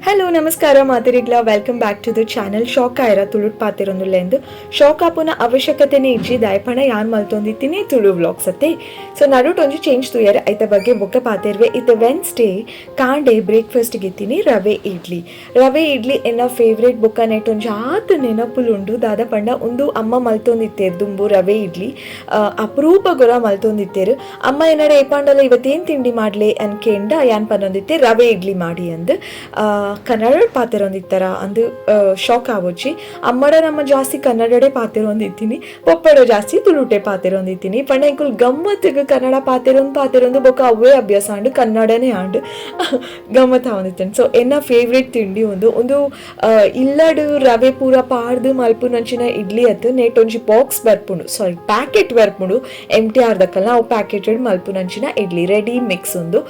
Hello ನಮಸ್ಕಾರ ಮಾತಿರಿಗ್ಲ welcome back to the channel shock ಆಯ್ರ ತುಳುಟ್ ಪಾತಿರೊಂದುಲ್ಲೆಂದು ಶಾಕ್ ಆಪುನ ಅವಶ್ಯಕತೆನೇ ಇಜ್ಜಿ ದಾಯಪಣ ಯಾನ್ ಮಲ್ತೊಂದಿತ್ತೀನಿ ತುಳು ವ್ಲಾಗ್ಸ್ ಅತ್ತೆ ಸೊ ನಡುಟ್ ಒಂಜಿ ಚೇಂಜ್ ತುಯರ್ ಐತ ಬಗ್ಗೆ ಬೊಕ್ಕ ಪಾತಿರ್ವೆ ಇತ್ತ ವೆನ್ಸ್ಡೇ ಕಾಂಡೆ ಬ್ರೇಕ್ಫಾಸ್ಟ್ ಗಿತ್ತೀನಿ ರವೆ ಇಡ್ಲಿ ಎನ್ನ ಫೇವ್ರೇಟ್ ಬೊಕ್ಕ ನೆಟ್ ಒಂಜಿ ಆತ್ ನೆನಪುಲುಂಡು ದಾದ ಪಂಡ ಒಂದು ಅಮ್ಮ ಮಲ್ತೊಂದಿತ್ತೇರು ದುಂಬು ರವೆ ಇಡ್ಲಿ ಅಪರೂಪ ಗೊರ ಮಲ್ತೊಂದಿತ್ತೇರು ಅಮ್ಮ ಏನಡೆ ಏಪಾಂಡಲ ಇವತ್ತೇನು ತಿಂಡಿ ಮಾಡ್ಲೆ ಅನ್ಕೆಂಡ ಯಾನ್ ಪನ್ನೊಂದಿತ್ತೆ ರವೆ ಇಡ್ಲಿ ಮಾಡಿ ಅಂದ್ ಕನ್ನಡ ಪಾತಿರೊಂದಿತ್ತರ ಅಂದು ಶಾಕ್ ಆವೊಚ್ಚಿ ಅಮ್ಮಡ ನಮ್ಮ ಜಾಸ್ತಿ ಕನ್ನಡಡೆ ಪಾತಿರೊಂದಿತ್ತೀನಿ ಪೊಪ್ಪಡ ಜಾಸ್ತಿ ತುಳುಟೆ ಪಾತಿರೊಂದಿತ್ತೀನಿ ಪಂಡ ಇಂಕುಲ್ ಗಮ್ಮತ್ತಿಗೆ ಕನ್ನಡ ಪಾತಿರೊಂದು ಬೊಕ್ಕ ಅವೇ ಅಭ್ಯಾಸ ಆಂಡು ಕನ್ನಡನೇ ಆಂಡು ಗಮ್ಮತ್ ಆವೊಂದಿತ್ತೇನೆ. ಸೊ ಎನ್ನ ಫೇವ್ರೇಟ್ ತಿಂಡಿ ಒಂದು ಇಲ್ಲಡು ರವೆ ಪೂರ ಪಾಡ್ದು ಮಲ್ಪುನಂಚಿನ ಇಡ್ಲಿ ಅತ್ತು ನೇಟ್ ಒಂಜಿ ಬಾಕ್ಸ್ ಬರ್ಪುಂಡು ಪ್ಯಾಕೆಟ್ ಬರ್ಪುಂಡು MTR ದಕ್ಕಲ್ಲ ಅವು ಪ್ಯಾಕೆಟೆಡ್ ಮಲ್ಪುನಂಚಿನ ಇಡ್ಲಿ ರೆಡಿ ಮಿಕ್ಸ್ ಒಂದು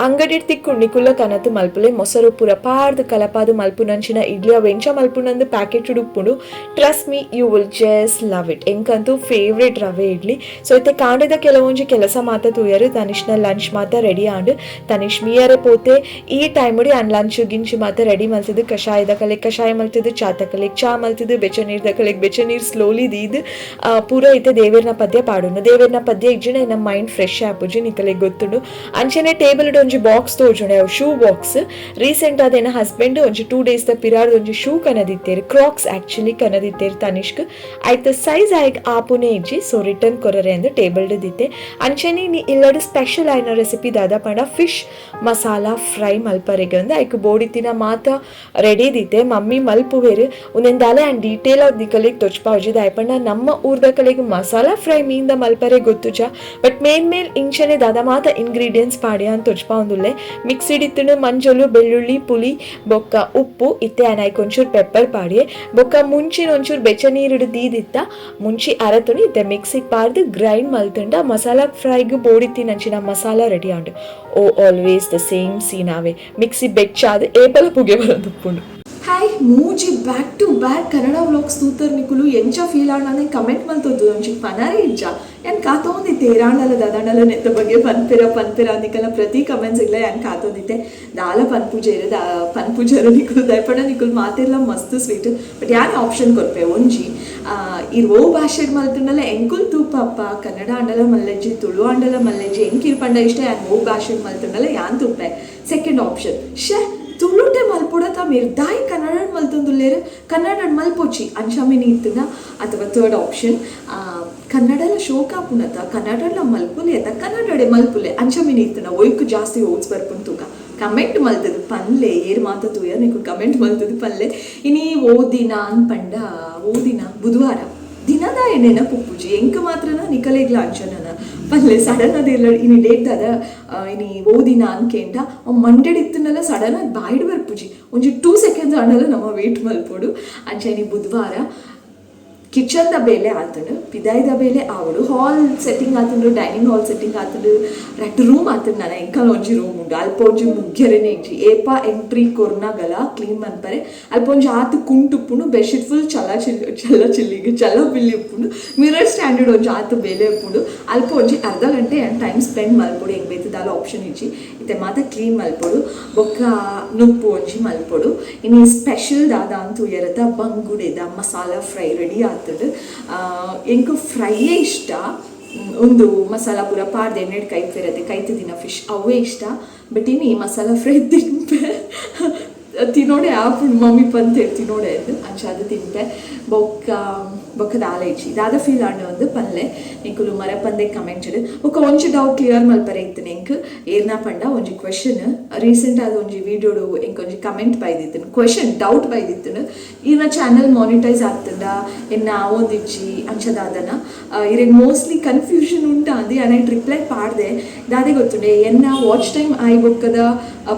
ಅಂಗಡಿ ತಿಕ್ಕುಂಡಿ ಕುಲ್ಲ ಕನತು ಮಲ್ಪುಲೆ ಮೊಸರು ಪೂರ ಪಾಡ್ದು ಕಲಪಾದು ಮಲ್ಪುನಂಚಿನ ಇಡ್ಲಿ ಅವು ಎಂಚ ಮಲ್ಪುನಂದು ಪ್ಯಾಕೆಟ್ ಉಡುಪುಂಡು. Trust me you will just love it. ಎಂಕಂತೂ ಫೇವ್ರೇಟ್ ರವೆ ಇಡ್ಲಿ. ಸೊ ಇತ್ತೆ ಕಾಂಡದ ಕೆಲವೊಂಜಿ ಕೆಲಸ ಮಾತ ತೂಯರು ತನಿಷ್ನ ಲಂಚ್ ಮಾತ ರೆಡಿ ಆಂಡು ತನಿಷ್ ಮೀಯರೆ ಪೋತೆ ಈ ಟೈಮ್ ಉಡಿ ಅನ್ ಲಂಚ್ ಗಿಂಚು ಮಾತ ರೆಡಿ ಮಲ್ತಿದ್ದು ಕಷಾಯದ ಕಲೆಗ್ ಕಷಾಯ ಮಲ್ತಿದ್ದು ಚಾತ ಕಲೆಗ್ ಚಾ ಮಲ್ತಿದ್ದು ಬೆಚ್ಚ ನೀರ್ದ ಕಲೆಗ್ ಬೆಚ್ಚ ನೀರು ಸ್ಲೋಲಿ ದೀದು ಪೂರ ಇತ್ತೆ ದೇವೇರ್ನ ಪದ್ಯ ಪಾಡುಂಡು ದೇವೇರ್ನ ಪದ್ಯ ಇಜ್ಜಿನ ನಮ್ಮ ಮೈಂಡ್ ಫ್ರೆಶ್ ಆಪುಜಿ ನಿಕಲೆಗ್ ಗೊತ್ತುಂಡು ಅಂಚನೆ ಟೇಬಲ್ ಇಡ್ ಒಂಜಿ ಬಾಕ್ಸ್ ತೋಜುಂಡೆ ಅವು ಶೂ ಬಾಕ್ಸ್ ರೀಸೆಂಟ್ ಅದೇನ ಹಸ್ಬೆಂಡ್ ಒಂಜಿ 2 days ಪಿರಾರ್ದು ಒಂಜಿ ಶೂ ಕನದಿತ್ತೇರು ಕ್ರಾಕ್ಸ್ ಆಕ್ಚುಲಿ ಕನದಿತ್ತೇರು ತನಿಷ್ಕ್ ಆಯ್ತು ಸೈಜ್ ಆಯ್ಕೆ ಆಪುನೆ ಇಜ್ಜಿ ಸೊ ರಿಟರ್ನ್ ಕೊರರೆ ಅಂದು ಟೇಬಲ್ ದಿತ್ತೆ ಅಂಚನೆ ನೀ ಇಲ್ಲಡು ಸ್ಪೆಷಲ್ ಆಯ್ನ ರೆಸಿಪಿ ದಾದ ಪಂಡ ಫಿಶ್ ಮಸಾಲಾ ಫ್ರೈ ಮಲ್ಪರೆಗೆ ಅಂದು ಆಯ್ಕೆ ಬೋಡಿತಿನ ಮಾತ ರೆಡಿ ದಿತ್ತೆ ಮಮ್ಮಿ ಮಲ್ಪುವೇರು ಒಂದೆಂದಾಲೆ ಆ್ಯಂಡ್ ಡೀಟೇಲ್ ಆಗಿ ಕಲೆಗೆ ತೊಚ್ಪಾವಜಿ ದಾಯ್ಪಂಡ ನಮ್ಮ ಊರ್ದ ಕಲೆಗೆ ಮಸಾಲಾ ಫ್ರೈ ಮೀಂದ ಮಲ್ಪರೆ ಗೊತ್ತುಜ ಬಟ್ ಮೇಲ್ ಇಂಚನೆ ದಾದ ಮಾತ ಇಂಗ್ರೀಡಿಯೆಂಟ್ಸ್ ಪಾಡ್ಯ ಅಂತ ತೊಚ್ಪಾ ಒಂದುಲ್ಲೆ ಮಿಕ್ಸಿಡಿತ್ತುಂಡು ಮಂಜಲು ಬೆಳ್ಳುಳ್ಳಿ ಪುಳಿ ಬೊಕ್ಕ ಉಪ್ಪು ಇತ್ತೆ ಆಯ್ಕೆ ಒಂಚೂರು ಪೆಪ್ಪರ್ ಪಾಡಿಯೆ ಬೊಕ್ಕ ಮುಂಚಿನ ಒಂಚೂರು ಬೆಚ್ಚ ನೀರಿಡು ದೀದಿತ್ತ ಮುಂಚಿ ಅರತುಣಿ ಇತ್ತೆ ಮಿಕ್ಸಿಗೆ ಪಾರ್ದು ಗ್ರೈಂಡ್ ಮಲ್ತುಂಡ ಮಸಾಲಾ ಫ್ರೈಗೂ ಬೋಡಿತ್ತಿನಂಚಿನ ಮಸಾಲಾ ರೆಡಿ ಆಂಡು ಓ ಆಲ್ವೇಸ್ ದ ಸೇಮ್ ಸೀನಾವೆ ಮಿಕ್ಸಿ ಬೆಚ್ಚಾದ ಏಪಲ ಪುಗೆ ಬರೋದುಪ್ಪುಂಡು. ಹಾಯ್ ಮೂಜಿ back to back Kannada vlogs ತೂತರ್ ನಿಕುಲು ಎಂಚ ಫೀಲ್ ಆಂಡ್ ಕಮೆಂಟ್ ಮಲ್ತದ್ದು ಒಂಚಿ ಪನಾರೆ ಇಜ್ಜ ಏನು ಕಾತೊಂದಿತ್ತೆ ಏರಾಂಡಲ ದದಾಂಡಲ ನೆತ್ತ ಬಗ್ಗೆ ಪನ್ಪೆರ ನಿಕಲ ಪ್ರತಿ ಕಮೆಂಟ್ಸ್ ಇಲ್ಲ ಏನು ಕಾತೊಂದಿತ್ತೆ ದಾಲ ಪನ್ಪೂಜರು ನಿಕುಲು ದಯಪಡ ನಿಕುಲು ಮಾತೆಲ್ಲ ಮಸ್ತ್ ಸ್ವೀಟ್ ಬಟ್ ಯಾರು ಆಪ್ಷನ್ ಕೊರ್ಪೆ ಒಂಜಿ ಇರೋ ಭಾಷೆಡ್ ಮಲ್ತುಂಡಲ ಎಂಕುಲ್ ತೂಪ ಅಪ್ಪ ಕನ್ನಡ ಆಂಡಲ ಮಲ್ಲೆಜ್ಜಿ ತುಳು ಆಂಡಲ ಮಲ್ಲೆಜ್ಜಿ ಎಂಕಿರ್ ಪಂಡ ಇಷ್ಟ ಯಾನ್ ಓ ಭಾಷೆಡ್ ಮಲ್ತುಂಡಲ ಯಾನ್ ತೂಪೆ. ಸೆಕೆಂಡ್ ಆಪ್ಷನ್ ತುಳುಟೆ ಮಲ್ಪೊಡತ ದಾಯಿ ಕನ್ನಡ ಮಲ್ತೊಂದುಲ್ಲೇರು ಕನ್ನಡ ಮಲ್ಪೊಚ್ಚಿ ಅಂಶಮಿನಿ ಇತ್ತನ ಅಥವಾ ಥರ್ಡ್ ಆಪ್ಷನ್ ಕನ್ನಡಲ ಶೋಕಾಪುನತ ಕನ್ನಡಲ ಮಲ್ಪುಲೆ ಅತ ಕನ್ನಡಡೆ ಮಲ್ಪುಲೆ ಅಂಶಮಿನಿ ಇತ್ತನ ಒಯ್ಕು ಜಾಸ್ತಿ ಓದ್ಸ್ ಬರ್ಪುನ್ ತೂಕ ಕಮೆಂಟ್ ಮಲ್ತದು ಪನ್ಲೆ ಏರ್ ಮಾತ ತೂಯ ನೀಕು ಕಮೆಂಟ್ ಮಲ್ತದು ಪನ್ಲೆ ಇನಿ ಓದಿನ ಅನ್ಪಂಡ ಓದಿನ ಬುಧವಾರ ದಿನದ ಎಣ್ಣೆನ ಪುಪ್ಪುಜಿ ಎಂಕ ಮಾತ್ರನ ನಿಕಲೆಗ್ಲ ಅಂಚನನ ಪಲ್ಲೆ ಸಡನ್ ಅದಿಲ್ಲ ಇನಿ ಡೇಟ್ ಅದ ಇನಿ ಓದಿನ ಅನ್ಕೆಂಡ ಮಂಡೆಡ್ ಇತ್ತನಲ್ಲ ಸಡನ್ ಆಗಿ ಬಾಯ್ಡ್ ಬರ್ಪುಜಿ ಒಂಜಿ 2 seconds ಆಡಲ್ಲ ನಮ್ಮ ವೇಟ್ ಮಲ್ಪೋಡು ಅಂಚೆ ಇನಿ ಬುಧವಾರ ಕಿಚನ್ದ ಬೇಲೆ ಆತಂಡು ಪಿದಾಯ್ದ ಬೇಲೆ ಆವಡು ಹಾಲ್ ಸೆಟ್ಟಿಂಗ್ ಆತಂಡು ಡೈನಿಂಗ್ ಹಾಲ್ ಸೆಟ್ಟಿಂಗ್ ಆತಂಡು 2 ರೂಮ್ ಆತಂಡು ನಾನು ಎಂಕಲ್ ಒಂಜಿ ರೂಮ್ ಉಂಡು ಅಲ್ಪ ಒಂಜಿ ಮುಗ್ಗೆರೆನೆ ಇಜ್ಜಿ ಏಪ ಎಂಟ್ರಿ ಕೊರ್ನಾಗಲ ಕ್ಲೀನ್ ಮನ್ಪರೆ ಅಲ್ಪ ಒಂಜಿ ಆತು ಕುಂಟುಪ್ಪುಂಡು ಬೆಡ್ಶೀಟ್ ಫುಲ್ ಚಲ್ಲ ಬಿಲ್ಲಿ ಉಪ್ಪುಂಡು ಮಿರರ್ ಸ್ಟ್ಯಾಂಡರ್ಡ್ ಒಂಜಿ ಆತು ಬೇಲೆ ಉಪ್ಪುಂಡು ಅಲ್ಪ ಒಂಜಿ ಅರ್ಧ ಗಂಟೆ ಟೈಮ್ ಸ್ಪೆಂಡ್ ಮಲ್ಪೊಡು ಹೆಂಗೆ ಬೇತದಾಲ ಆಪ್ಷನ್ ಇಜ್ಜಿ ಇತ್ತೆ ಮಾತ ಕ್ಲೀನ್ ಮಲ್ಪೊಡು ಬೊಕ್ಕ ನುಪ್ಪು ಒಂಜಿ ಮಲ್ಪೊಡು ಇನ್ನು ಸ್ಪೆಷಲ್ ದಾದ ಅಂತೂ ಎರತ ಬಂಗುಡೆದ ಮಸಾಲಾ ಫ್ರೈ ರೆಡಿ ಆತುಂಡು ಎಂಕು ಫ್ರೈಯೇ ಇಷ್ಟ ಒಂದು ಮಸಾಲಾ ಪೂರ ಪಾಡ್ದು ಎಣ್ಣೆಡ್ ಕೈತಿರತ್ತೆ ಕೈತಿದಿನ ಫಿಶ್ ಅವೇ ಇಷ್ಟ ಬಟ್ ಇನ್ನು ಈ ಮಸಾಲಾ ಫ್ರೈ ತಿನ್ಪೆ ತಿನ್ನೋಡೆ ಆಪುಂಡು ಮಮ್ಮಿ ಪಂತೇಳಿ ತಿನ್ನೋಡೆ ಅದು ಅಂಚ ಅದು ತಿನ್ಪೆ ಬೊಕ್ಕ ದಾಲ ಇಚ್ಚಿ ದಾದ ಫೀಲ್ ಆಂಡ ಒಂದು ಪಲ್ಲೆ ನಿಕುಲು ಮರ ಪಂದೆ ಕಮೆಂಟ್ ಬೊಕ್ಕ ಒಂಜಿ ಡೌಟ್ ಕ್ಲಿಯರ್ ಮಲ್ಪರೆ ಇತ್ತು ಎಂಕ್ ಏರ್ನ ಪಂಡ ಒಂಜಿ ಕ್ವೆಶನ್ ರೀಸೆಂಟ್ ಆದ ಒಂಜಿ ವಿಡಿಯೋಡು ಎಂಕ್ ಒಂಜಿ ಕಮೆಂಟ್ ಬೈದಿತ್ತು ಕ್ವೆಶನ್ ಡೌಟ್ ಬೈದಿತ್ತು ಇನ್ನ ಚಾನಲ್ ಮಾನಿಟೈಸ್ ಆಗ್ತದ ಎನ್ನ ಒಂದಿಚ್ಚಿ ಅಂಚದಾದನ ಇರೇನು ಮೋಸ್ಟ್ಲಿ ಕನ್ಫ್ಯೂಷನ್ ಉಂಟಾ ಅಂದು ನಾನು ರಿಪ್ಲೈ ಪಾಡ್ದೆ ದಾದೆ ಗೊತ್ತುಂಡೆ ಎನ್ನ ವಾಚ್ ಟೈಮ್ ಆಯ್ ಬೊಕ್ಕದ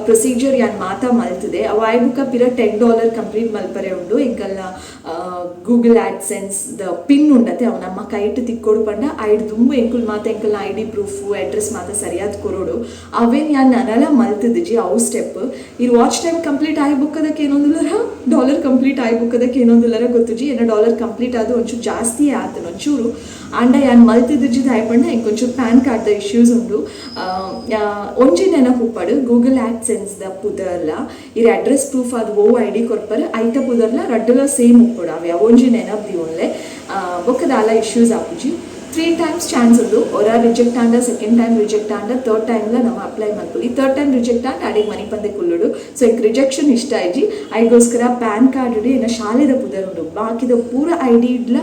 ಪ್ರೊಸೀಜರ್ ಯಾನ್ ಮಾತಾ ಮಲ್ತದೆ ಅವು ಆಯ್ ಬುಕ್ಕ ಪಿರ $10 ಕಂಪ್ಲೀಟ್ ಮಲ್ಪರೆ ಉಂಡು ಎಂಕಲ್ನ ಗೂಗಲ್ ಆಡ್ಸೆನ್ಸ್ ದ ಪಿನ್ ಉಂಡತೆ ಅವು ನಮ್ಮ ಕೈಟ್ ತಿಕ್ಕೊಡು ಪಂಡ ಐಡ್ ದುಂಬು ಎಂಕುಲ್ ಮಾತ ಎಂಕಲ್ನ ID ಪ್ರೂಫು ಅಡ್ರೆಸ್ ಮಾತ ಸರಿಯಾದ ಕೊರೋಡು ಅವೇನು ಯಾನ್ ನನಲ ಮಲ್ತದಿಜಿ ಅವು ಸ್ಟೆಪ್ ಇರ್ ವಾಚ್ ಟೈಮ್ ಕಂಪ್ಲೀಟ್ ಆಯ್ ಬುಕ್ಕದಕ್ಕೆ ಏನೊಂದುಲ್ಲರ $1 ಕಂಪ್ಲೀಟ್ ಆಯ್ ಬುಕ್ಕದಕ್ಕೆ ಏನೊಂದುಲ್ಲರ ಗೊತ್ತುಜಿ ಏನ $1 ಕಂಪ್ಲೀಟ್ ಆದ ಒಂಚೂರು ಜಾಸ್ತಿ ಆತನ ಒಂಚೂರು ಆಂಡ ಯಾನ್ ಮಲ್ತಿದ್ದಿದ್ದು ಆಯ್ಪಂಡ ಇಂಕೊಂಚೂರು ಪ್ಯಾನ್ ಕಾರ್ಡ್ ಇಶ್ಯೂಸ್ ಉಂಡು ಒಂಜಿ ನೆನಪುಪ್ಪಡು ಗೂಗಲ್ ಆಡ್ಸೆನ್ಸ್ ದ ಪುದರ್ಲ ಇರ ಅಡ್ರೆಸ್ ಅಡ್ರೆಸ್ ಪ್ರೂಫ್ ಅದು ಓ ಐ ಡಿ ಕೊಡ್ಪರೆ ಐತ ಪುದರ್ಲ ರಡ್ಡುಲ ಸೇಮ್ ಉಪ್ಪುಡಾವೆ ಅವೊಂಜಿ ನೆನಪ್ದಿ ಒಳ್ಳೆ ಬೊಕ್ಕದಾಲ ಇಶ್ಯೂಸ್ ಆಪುಜಿ 3 times ಚಾನ್ಸ್ ಅದು ಒರ ರಿಜೆಕ್ಟ್ ಆಂಡ ಸೆಕೆಂಡ್ ಟೈಮ್ ರಿಜೆಕ್ಟ್ ಆಂಡ ಥರ್ಡ್ ಟೈಮ್ಲ ನಮ್ಮ ಅಪ್ಲೈ ಮಾಡ್ಕೊಳ್ಳಿ ಥರ್ಡ್ ಟೈಮ್ ರಿಜೆಕ್ಟ್ ಆಂಡ ಅಡಿಗೆ ಮನೆ ಪಂದೆ ಕುಲ್ಲುಡು ಸೊ ಈಗ ರಿಜೆಕ್ಷನ್ ಇಷ್ಟ ಆಯ್ಜಿ ಐಗೋಸ್ಕರ ಪ್ಯಾನ್ ಕಾರ್ಡ್ ಏನ ಶಾಲೆದ ಪುದರ್ ಉಂಡು ಬಾಕಿದ ಪೂರ ಐ ಡಿ ಇಡ್ಲ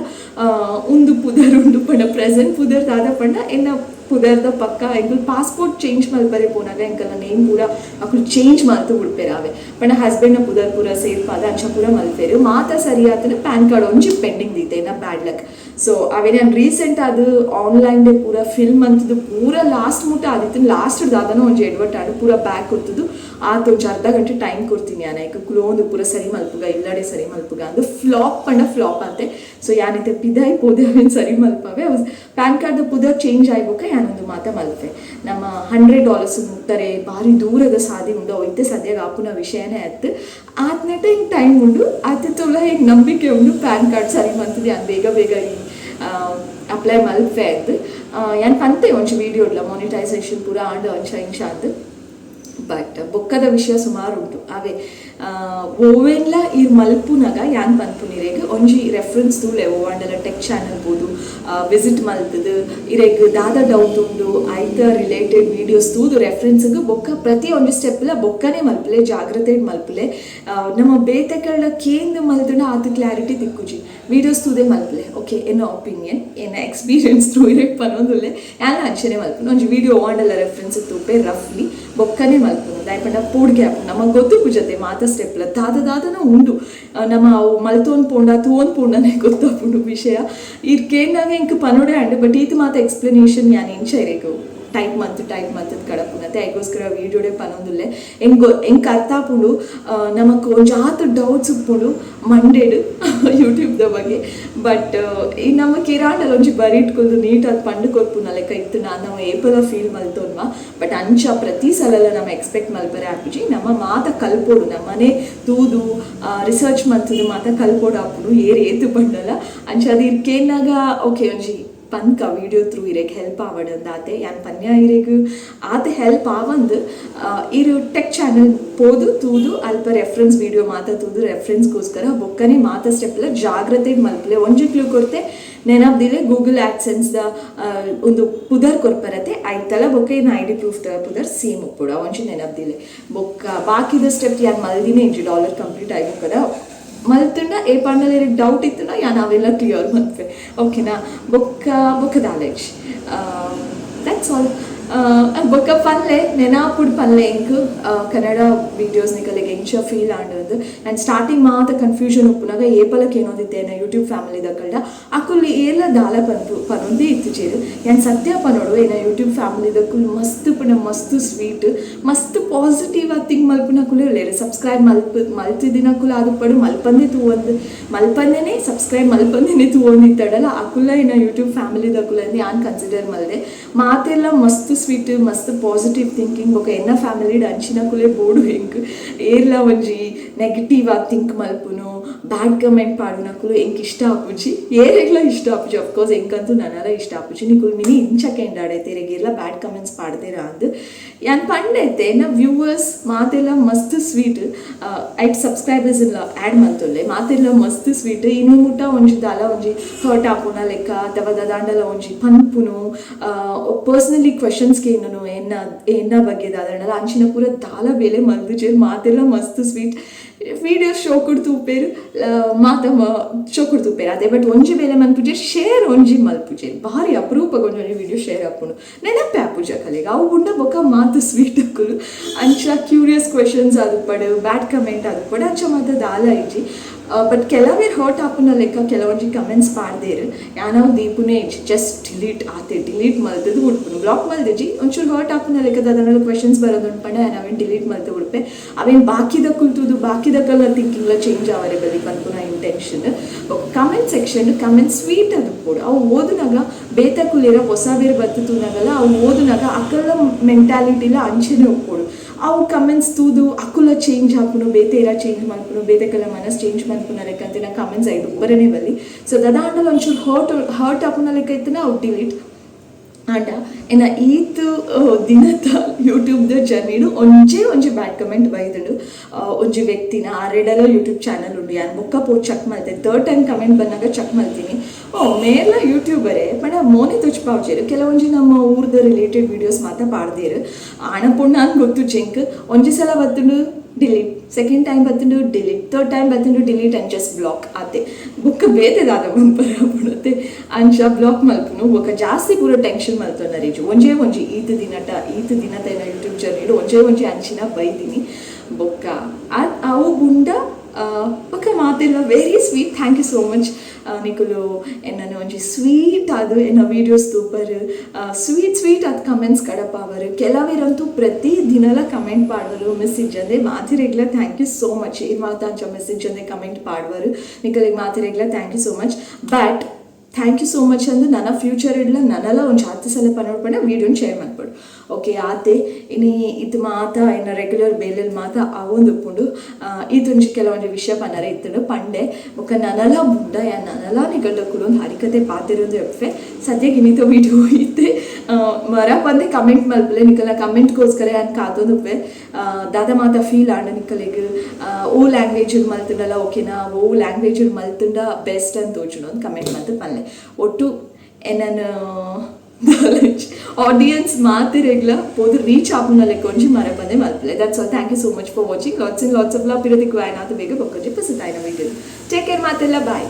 ಒಂದು ಪುದರ್ ಉಂಡು ಪಂಡ ಪ್ರೆಸೆಂಟ್ ಪುದರ್ ದಾದ ಪಂಡ ಎನ್ನ ಪುದರ್ದ ಪಕ್ಕ ಎಂಕಲ್ ಪಾಸ್ಪೋರ್ಟ್ ಚೇಂಜ್ ಮಲ್ಪರೆ ಪೋನಾಗ ಎಂಕಲ್ನ ನೇಮ್ ಪೂರ ಅಕುಲು ಚೇಂಜ್ ಮಲ್ತು ಬಿಡ್ಪೇರಾವೆ ಪಂಡ ಹಸ್ಬೆಂಡ್ನ ಪುದರ್ ಪೂರ ಸೇರ್ಪಾದ ಅಂಚ ಪೂರ ಮಲ್ಪೇರು ಮಾತ ಸರಿಯಾತನ ಪ್ಯಾನ್ ಕಾರ್ಡ್ ಒಂಜಿ ಪೆಂಡಿಂಗ್ ದೀತೆ ನಾ ಬ್ಯಾಡ್ ಲಕ್ ಸೊ ಅವೇ ನಾನು ರೀಸೆಂಟ್ ಅದು ಆನ್ಲೈನ್ ಡೆ ಪೂರ ಫಿಲ್ಮ್ ಅಂತದ್ದು ಪೂರ ಲಾಸ್ಟ್ ಮುಟ್ಟ ಆದಿತ್ತು ಲಾಸ್ಟ್ ದಾದನ ಒಂಜಿ ಎಡ್ವರ್ಟ್ ಆಡು ಪೂರ ಬ್ಯಾಕ್ ಕೊಡ್ತದ್ದು ಆತ ಒಂಜಿ ಅರ್ಧ ಗಂಟೆ ಟೈಮ್ ಕೊಡ್ತೀನಿ ಯಾನೈಕ ಕುಲೋಂದು ಪೂರ ಸರಿ ಮಲ್ಪುಗ ಇಲ್ಲಡೆ ಸರಿ ಮಲ್ಪುಗ ಅಂದು ಫ್ಲಾಪ್ ಪಂಡ ಫ್ಲಾಪ್ ಅಂತೆ ಸೊ ಯಾನೈತೆ ಪಿದಾಯಿ ಪೋದೆ ಅವೇನು ಸರಿ ಮಲ್ಪವೆ ಪ್ಯಾನ್ ಕಾರ್ಡ್ ಪುದರ್ ಚೇಂಜ್ ಆಗ್ಬೇಕ ಯಾನೊಂದು ಮಾತ ಮಲ್ಪೆ ನಮ್ಮ $100 ಮುಟ್ತಾರೆ ಭಾರಿ ದೂರದ ಸಾದಿ ಉಂಡು ಒಯ್ತೆ ಸದ್ಯಾಗ ಆಪುನ ವಿಷಯನೇ ಆಯ್ತು ಆತ್ನೆಟ ಹಿಂಗೆ ಟೈಮ್ ಉಂಡು ಆತ ತುಲ ಹಿಂಗೆ ನಂಬಿಕೆ ಉಂಡು ಪ್ಯಾನ್ ಕಾರ್ಡ್ ಸರಿ ಮಲ್ತದೆ ಅದು ಬೇಗ ಬೇಗ ಅಪ್ಲೈ ಮಲ್ಪೆ ಆಯ್ತು ಯಾನ್ ಪಂತೆ ಒಂಚು ವೀಡಿಯೋಡ್ಲ ಮೊನಿಟೈಸೇಷನ್ ಪೂರ ಆಂಡ ಅಂಚ ಇಂಚ ಅಂದು ಬಟ್ ಬೊಕ್ಕದ ವಿಷಯ ಸುಮಾರು ಉಂಟು ಅವೇ ಓವೆನ್ಲ ಈ ಮಲ್ಪುನಾಗ ಯಾನ್ ಪನ್ಪುನಿರೇಗ ಒಂಜಿ ರೆಫರೆನ್ಸ್ ತೂಲೆ ಓವಾಂಡಲ ಟೆಕ್ ಚಾನಲ್ ಬೋದು ವಿಸಿಟ್ ಮಲ್ತದು ಇರೆಗ್ ದಾದ ಡೌಟ್ ಉಂಡು ಐತ ರಿಲೇಟೆಡ್ ವಿಡಿಯೋಸ್ ತೂದು ರೆಫರೆನ್ಸ್ಗೆ ಬೊಕ್ಕ ಪ್ರತಿ ಒಂಜಿ ಸ್ಟೆಪ್ಲ ಬೊಕ್ಕನೆ ಮಲ್ಪಲೆ ಜಾಗ್ರತೆ ಮಲ್ಪಲೆ ನಮ್ಮ ಬೇತೆಗಳ ಕೇಂದ್ರ ಮಲ್ತುಂಡ ಆತ ಕ್ಲಾರಿಟಿ ತಿಕ್ಕುಜಿ ವಿಡಿಯೋಸ್ ತೂದೆ ಮಲ್ಪಲೆ ಓಕೆ ಏನೋ ಒಪಿನಿಯನ್ ಏನ ಎಕ್ಸ್ಪೀರಿಯನ್ಸ್ ತ್ರೂ ಇರೆಗ್ ಪನ್ನೊಂದುಲ್ಲೆ ಯಾನ ಅಂಚನೆ ಮಲ್ಪುನ ಒಂಜಿ ವಿಡಿಯೋ ಓವಾಂಡಲ ರೆಫರೆನ್ಸ್ ತೂಪೆ ರಫ್ಲಿ ಬೊಕ್ಕನೆ ಮಲ್ಪುನು ದಾಯಪಂಡ ಪೂಡ್ಗೆ ಆಪು ನಮಗೆ ಗೊತ್ತು ಪುಜತೆ ಮಾತ ಸ್ಟೆಪ್ಲ ದಾದನ ಉಂಡು ನಮ್ಮ ಅವು ಮಲ್ತೋನ್ ಪೋಂಡ ತೂನ್ ಪೋಂಡನೆ ಗೊತ್ತಾಪುಂಡು ವಿಷಯ ಇರ್ಕೇನಾಗ ಇಂಕ ಪನೋಡೆ ಅಂಡು ಬಟ್ ಈತ ಮಾತ ಎಕ್ಸ್ಪ್ಲನೇಷನ್ ಯಾನ್ ಎಂಚ ಇರೇಕು ಟೈಪ್ ಮಂತ್ ಕಡಪುನತೆ ಐಗೋಸ್ಕರ ವೀಡಿಯೋಡೆ ಪನೊಂದುಲ್ಲೆ ಎಂಕ್ ಅರ್ಥ ಆಪುಂಡು ನಮಕ್ ಒಂಜಾತು ಡೌಟ್ಸ್ ಉಪ್ಪುಂಡು ಮಂಡೇಡ್ ಯೂಟ್ಯೂಬ್ದ ಬಗ್ಗೆ ಬಟ್ ಈ ನಮ್ಮ ಕಿರಾಂಡಲ್ಲಿ ಒಂಜಿ ಬರಿಟ್ಕೊಂಡು ನೀಟಾದ ಪಂಡು ಕೊರ್ಪುನ ಲೆಕ್ಕ ಇತ್ತು ನಾವು ಏಪಲ ಫೀಲ್ ಮಲ್ತೋನ್ವಾ ಬಟ್ ಅಂಚ ಪ್ರತಿ ಸಲ ನಮ್ಮ ಎಕ್ಸ್ಪೆಕ್ಟ್ ಮಲ್ಪರೆ ಆಪುಜಿ ನಮ್ಮ ಮಾತ ಕಲ್ಪೋಡು ನಮ್ಮನೆ ತೂದು ರಿಸರ್ಚ್ ಮಂತದು ಮಾತ ಕಲ್ಪೋಡು ಆಪುಡು ಏತು ಪಂಡಲ್ಲ ಅಂಚ ಅದು ಇರ್ಕೇನಾಗ ಓಕೆ ಒಂಜಿ ಪನ್ಕ ವಿಡಿಯೋ ತ್ರೂ ಇರೆಗ್ ಹೆಲ್ಪ್ ಆವಡಂದು ಆತೆ ಯಾನ್ ಪನ್ಯ ಇರೆಗ್ ಆತ ಹೆಲ್ಪ್ ಆವಂದು ಇರು ಟೆಕ್ ಚಾನಲ್ ಪೋದು ತೂದು ಅಲ್ಪ ರೆಫರೆನ್ಸ್ ವಿಡಿಯೋ ಮಾತ ತೂದು ರೆಫರೆನ್ಸ್ಗೋಸ್ಕರ ಬೊಕ್ಕನೆ ಮಾತ ಸ್ಟೆಪ್ಲ ಜಾಗ್ರತೆ ಮಲ್ಪಲೆ ಒಂಜಿ ಕ್ಲೂ ಕೊಡ್ತೆ ನೆನಪ್ದಿಲೆ ಗೂಗಲ್ ಆಡ್ಸೆನ್ಸ್ದ ಒಂದು ಪುದರ್ ಕೊರ್ಪರತೆ ಐತಲ ಬೊಕ್ಕ ಏನು ಐ ಡಿ ಪ್ರೂಫ್ ದ ಪುದರ್ ಸೇಮ್ ಉಪ್ಪುಡ ಒಂಜಿ ನೆನಪ್ದಿಲೆ ಬೊಕ್ಕ ಬಾಕಿದ ಸ್ಟೆಪ್ ಯಾನ್ ಮಲ್ದಿನೇ ಇಂಜಿ $1 ಕಂಪ್ಲೀಟ್ ಆಗಿಪ್ಪದ ಮಲ್ತುಂಡ ಏ ಪಂಡಲ ಡೌಟ್ ಇತ್ತುಂಡ ಯಾನ್ ಅವೆಲ್ಲ ಕ್ಲಿಯರ್ ಮಲ್ಪೆ ಓಕೆನಾ ಬೊಕ್ಕ ದಾಲೇಜ್ ದಟ್ಸ್ ಆಲ್ ಬೊಕ್ಕ ಪಲ್ಲೆ ನೆನಾಪುಡ್ ಪಲ್ಲೆ ಎಂಕ್ ಕನ್ನಡ ವೀಡಿಯೋಸ್ ನಿಕಲೆಗೆ ಎಂಚ ಫೀಲ್ ಆಂಡದು ನಾನು ಸ್ಟಾರ್ಟಿಂಗ್ ಮಾತ ಕನ್ಫ್ಯೂಷನ್ ಉಪ್ಪುನಾಗ ಏಪಲಕ್ಕೆ ಏನೋದಿದ್ದೇನೆ ಯೂಟ್ಯೂಬ್ ಫ್ಯಾಮಿಲಿ ದಕ್ಕಲ್ಡ ಅಕುಲ್ ಏಲ ದಾಲ ಪನೊಂದೇ ಇತ್ತು ಚೇರು ಯಾನ್ ಸದ್ಯ ಪನೋಡು ಏನ ಯೂಟ್ಯೂಬ್ ಫ್ಯಾಮಿಲಿ ದಕ್ಕುಲ್ ಮಸ್ತ್ ಪುನ ಮಸ್ತ್ ಸ್ವೀಟ್ ಮಸ್ತ್ ಪಾಸಿಟಿವ್ ಆಗಿ ಥಿಂಕ್ ಮಲ್ಪುನಕುಲು ಇಲ್ಲೇರು ಸಬ್ಸ್ಕ್ರೈಬ್ ಮಲ್ತಿದಿನಕುಲು ಅದು ಪಡು ಮಲ್ಪಂದೆ ತೂವೊಂದು ಮಲ್ಪಂದೆನೆ ಸಬ್ಸ್ಕ್ರೈಬ್ ಮಲ್ಪಂದೆನೆ ತೂವೊಂದಿತ್ತಡಲ್ಲ ಅಕುಲ ಏನ ಯೂಟ್ಯೂಬ್ ಫ್ಯಾಮಿಲಿ ದಕ್ಕುಲ ಯಾನ್ ಕನ್ಸಿಡರ್ ಮಲ್ದೆ ಮಾತೆಲ್ಲ ಮಸ್ತ್ ಸ್ವೀಟ್ ಮಸ್ತ್ ಪಾಸಿಟಿವ್ ಥಿಂಕಿಂಗ್ ಬೊಕ ಎನ್ನ ಫ್ಯಾಮಿಲಿ ಅಂಚಿನ ಕುಲೆ ಬೋಡು ಹೆಂಗ್ ಏರ್ಲ ಒಂಜಿ ನೆಗೆಟಿವ್ ಆಗಿ ಥಿಂಕ್ ಮಲ್ಪುನು ಬ್ಯಾಡ್ ಕಮೆಂಟ್ ಪಾಡುನಕುಲು ಎಂಕ್ ಇಷ್ಟ ಆಪುಜಿ ಏರೆಗ್ಲ ಇಷ್ಟ ಆಪುಜಿ ಅಫ್ಕೋರ್ಸ್ ಎಂಕಂತೂ ನನರ ಇಷ್ಟ ಆಪುಜಿ ನಿಕುಲ್ ಮಿನಿ ಇಂಚಕ್ಕೆ ಎಂಡಾಡೈತೆ ಇರೆಗೆಲ್ಲ ಬ್ಯಾಡ್ ಕಮೆಂಟ್ಸ್ ಪಾಡ್ದೇರ ಅಂದು ಯಾನ್ ಪಂಡೈತೆ ನ ವ್ಯೂವರ್ಸ್ ಮಾತೆಲ್ಲ ಮಸ್ತ್ ಸ್ವೀಟ್ ಐಟ್ ಸಬ್ಸ್ಕ್ರೈಬರ್ಸ್ ಇಲ್ಲ ಆ್ಯಡ್ ಮಲ್ತೊಲ್ಲೆ ಮಾತೆಲ್ಲ ಮಸ್ತ್ ಸ್ವೀಟ್ ಇನ್ನು ಮುಟ್ಟ ಒಂಜಿ ದಾಲ ಒಂಜಿ ಹರ್ಟ್ ಆಪುನ ಲೆಕ್ಕ ಅಥವಾ ದಾಂಡಲ ಒಂಜಿ ಪನ್ಪುನು ಪರ್ಸ್ನಲಿ ಕ್ವೆಶನ್ಸ್ಗೆ ಏನು ಎನ್ನ ಬಗ್ಗೆ ದಾದಣ್ಣಲ್ಲ ಅಂಚಿನ ಪೂರ ದಾಲ ಬೇಲೆ ಮಲ್ದುಜೇರು ಮಾತೆಲ್ಲ ಮಸ್ತ್ ಸ್ವೀಟ್ ವಿಡಿಯೋಸ್ ಶೋ ಕೊಡ್ತುಪೇರು ಮಾತ ಶೋ ಕೊಡ್ತುಪೇರು ಅದೇ ಬಟ್ ಒಂಜಿ ಬೇಲೆ ಮಲ್ಪುಜೆ ಶೇರ್ ಒಂಜಿ ಮಲ್ಪುಜೆ ಭಾರಿ ಅಪರೂಪಗೆ ಒಂಜೊಂಜಿ ವಿಡಿಯೋ ಶೇರ್ ಆಪುನು ನೆನಪೆ ಆಪುಜ ಕಲೆಗೆ ಅವು ಗುಂಡ ಬೊಕ್ಕ ಮಾತು ಸ್ವೀಟ್ ಅಕ್ಕುಲು ಅಂಚ ಕ್ಯೂರಿಯಸ್ ಕ್ವೆಶನ್ಸ್ ಅದು ಪಡು ಬ್ಯಾಡ್ ಕಮೆಂಟ್ ಅದು ಪಡು ಅಂಚ ಮಾತ ದಾಲ ಇಜ್ಜಿ ಬಟ್ ಕೆಲವೇರು ಹರ್ಟ್ ಆಪುನ ಲೆಕ್ಕ ಕೆಲವೊಂಜಿ ಕಮೆಂಟ್ಸ್ ಪಾಡ್ದೇರು ಯಾನವ್ ದೀಪುನೇ ಇಜ್ಜಿ ಜಸ್ಟ್ ಡಿಲೀಟ್ ಮಲ್ತದು ಉಡ್ಪುನು ಬ್ಲಾಕ್ ಮಲ್ದಿಜ್ಜಿ ಒಂಚೂರು ಹರ್ಟ್ ಆಪುನ ಲೆಕ್ಕದ ಅದನ್ನೆಲ್ಲ ಕ್ವೆಶನ್ಸ್ ಬರೋದು ಉಂಡ್ಪಂಡ ನಾವೇನು ಡಿಲೀಟ್ ಮಲ್ತು ಉಡ್ಪೆ ಅವೇನು ಬಾಕಿದ ಕುಲ್ತುದು ಬಾಕಿದಕ್ಕೆಲ್ಲ ಥಿಂಕಿಂಗ್ಲ ಚೇಂಜ್ ಅವರೇ ಬಲ್ಲಿ ಪನ್ಪುನ intention comment section comment sweet ಅದು ಕೂಡ ಅವು ಓದುನಾಗ ಬೇತಕುಲಿರ ಹೊಸ ಬೇರೆ ಬರ್ತುನಾಗಲ್ಲ ಅವು ಓದುನಾಗ ಅಕಲ್ಲ ಮೆಂಟಾಲಿಟಿಲ ಅಂಚೆನೆ ಒಪ್ಪೋಡು ಅವು ಕಮೆಂಟ್ಸ್ ತೂದು ಅಕುಲ ಚೇಂಜ್ ಹಾಕುನು ಬೇತೆರ ಚೇಂಜ್ ಮಾಡ್ಕೊನು ಬೇತೆಕಲ್ಲ ಮನಸ್ಸು ಚೇಂಜ್ ಮಾಡ್ಕೊನ ಲೆಕ್ಕ ಅಂತಿನ ಕಮೆಂಟ್ಸ್ ಐದು ಬರನೇ ಬಲ್ಲಿ ಸೊ ದದಾಂಡಲ್ ಒಂಚೂರು ಹರ್ಟ್ ಹಾಕುನ ಲೆಕ್ಕ ಇತ್ತನ ಅವು ಡಿಲೀಟ್ ಆಂಡ ಇನ್ನು ಈತು ದಿನದ ಯೂಟ್ಯೂಬ್ದ ಜರ್ನಿಡು ಒಂಜಿ ಬ್ಯಾಡ್ ಕಮೆಂಟ್ ಬೈದುಂಡು ಒಂಜಿ ವ್ಯಕ್ತಿನ ಆರೆಡಲ ಯೂಟ್ಯೂಬ್ ಚಾನಲ್ ಉಂಡು ಯಾನ್ ಬೊಕ್ಕ ಪೋ ಚೆಕ್ ಮಲ್ತೆ ಥರ್ಡ್ ಟೈಮ್ ಕಮೆಂಟ್ ಬಂದಾಗ ಚೆಕ್ ಮಲ್ತೀನಿ ಮೇರ್ಲ ಯೂಟ್ಯೂಬರೇ ಪಂಡ ಮೋನೆ ತುಚ್ಪಾವ್ಚೇರು ಕೆಲವೊಂಜಿ ನಮ್ಮ ಊರ್ದ ರಿಲೇಟೆಡ್ ವೀಡಿಯೋಸ್ ಮಾತ ಪಾಡ್ದೇರು ಆಣ ಪುಣ್ಣ ಅಂತ ಗೊತ್ತು ಚೆಂಕ್ ಒಂಜಿ ಸಲ ಬತ್ತುಂಡು ಡಿಲೀಟ್ ಸೆಕೆಂಡ್ ಟೈಮ್ ಬತ್ತುಂಡು ಡಿಲೀಟ್ ಥರ್ಡ್ ಟೈಮ್ ಬತ್ತುಂಡು ಡಿಲೀಟ್ ಆ್ಯಂಡ್ ಜಸ್ಟ್ ಬ್ಲಾಕ್ ಆತೆ ಬುಕ್ ಬೇತೆದಾದ ಬಂಪರ ಬಿಡುತ್ತೆ ಅಂಚ ಬ್ಲಾಕ್ ಮಲ್ಪುನು ಬೊಕ್ಕ ಜಾಸ್ತಿ ಪೂರ ಟೆನ್ಷನ್ ಮಲ್ತೊಂಡ ರೀಚು ಒಂಜಿ ಈತ ದಿನದ ಏನೋ ಯೂಟ್ಯೂಬ್ ಜರ್ನಿಡು ಒಂಜಿ ಅಂಚಿನ ಬೈದಿನಿ ಬೊಕ್ಕ ಅವು ಗುಂಡ ಬೊಕ್ಕ ಮಾತೆಲ್ಲ very sweet thank you so much ನಿಕುಲು ಎನ್ನ ಒಂಜಿ ಸ್ವೀಟ್ ಅದು ಎನ್ನ ವೀಡಿಯೋಸ್ ತೂಪರ್ ಸ್ವೀಟ್ ಅದು ಕಮೆಂಟ್ಸ್ ಕಡಪಾವರು ಕೆಲವರಂತೂ ಪ್ರತಿ ದಿನಲ ಕಮೆಂಟ್ ಪಾಡುವರು ಮೆಸೇಜ್ ಅಂದೆ ಮಾತಿರೆಗ್ಲ ಥ್ಯಾಂಕ್ ಯು ಸೋ ಮಚ್ ಈ ಮಾತ ಅಂಚ ಮೆಸೇಜ್ ಅಂದೆ ಕಮೆಂಟ್ ಪಾಡುವರು ನಿಕಲಿಗೆ ಮಾತಿರೆಗ್ಲ thank you so much but thank you so much ಅಂದು ನನ್ನ ಫ್ಯೂಚರ್ ಇಡ್ಲ ನನ್ನೆಲ್ಲ ಒಂದು 10 ಸಲ ಪನೋಡ್ಪಂಡ ವೀಡಿಯೋನ ಶೇರ್ ಮಾಡ್ಕೊಡು ಓಕೆ ಆತೆ ಇನ್ನು ಇದು ಮಾತ ಇನ್ನು ರೆಗ್ಯುಲರ್ ಬೇಲೆಲ್ ಮಾತ ಅವೊಂದು ಉಪ್ಪುಂಡು ಇದೊಂಜಿ ಕೆಲವೊಂದು ವಿಷಯ ಪನರೆ ಇತ್ತುಂಡು ಪಂಡೆ ಒಕ್ಕ ನನಲ ಬುಡ್ಡ ನನಲ ನಿಗಡ್ಡಕ್ಕುಲು ಒಂದು ಹರಿಕತೆ ಪಾತಿರೋದು ಎಪ್ಪೆ ಸದ್ಯಕ್ಕೆ ಇನ್ನಿತ ವೀಡಿಯೋ ಇತ್ತೆ ಮರ ಬಂದೆ ಕಮೆಂಟ್ ಮಲ್ಪಲೆ ನಿಕಲ ಕಮೆಂಟ್ಗೋಸ್ಕರ ಯಾನ್ ಕಾತೊಂದುಪ್ಪೆ ದಾದ ಮಾತ ಫೀಲ್ ಆಂಡ ನಿಕಲಿಗೆ ಓ ಲ್ಯಾಂಗ್ವೇಜ್ ಮಲ್ತುಂಡಲ್ಲ ಓಕೆನಾ ಓ ಲ್ಯಾಂಗ್ವೇಜ್ ಮಲ್ತುಂಡ ಬೆಸ್ಟ್ ಅಂತ ತೋಚುಂಡು ಒಂದು ಕಮೆಂಟ್ ಮಲ್ತು ಪಲ್ಲೆ ಒಟ್ಟು ಎನ್ನ ಆಡಿಯನ್ಸ್ ಮಾತಿರೆಗ್ಲ ಪೋದು ರೀಚ್ ಆಪುನ ಲೆಕ್ಕೊಂಜಿ ಮರ ಬಂದೆ ಮಲ್ಪಲೆ that's all thank you so much for watching lots of love ಪಿರೋದಿಕ್ ವಾಯನಾಥ ಬೇಗ ಬೊಕ್ಕೊಂಜಿ ಪಸತಾಯಿನ ವೀಡಿಯೋ ಟೇಕ್ ಕೇರ್ ಮಾತೆಲ್ಲ ಬಾಯ್.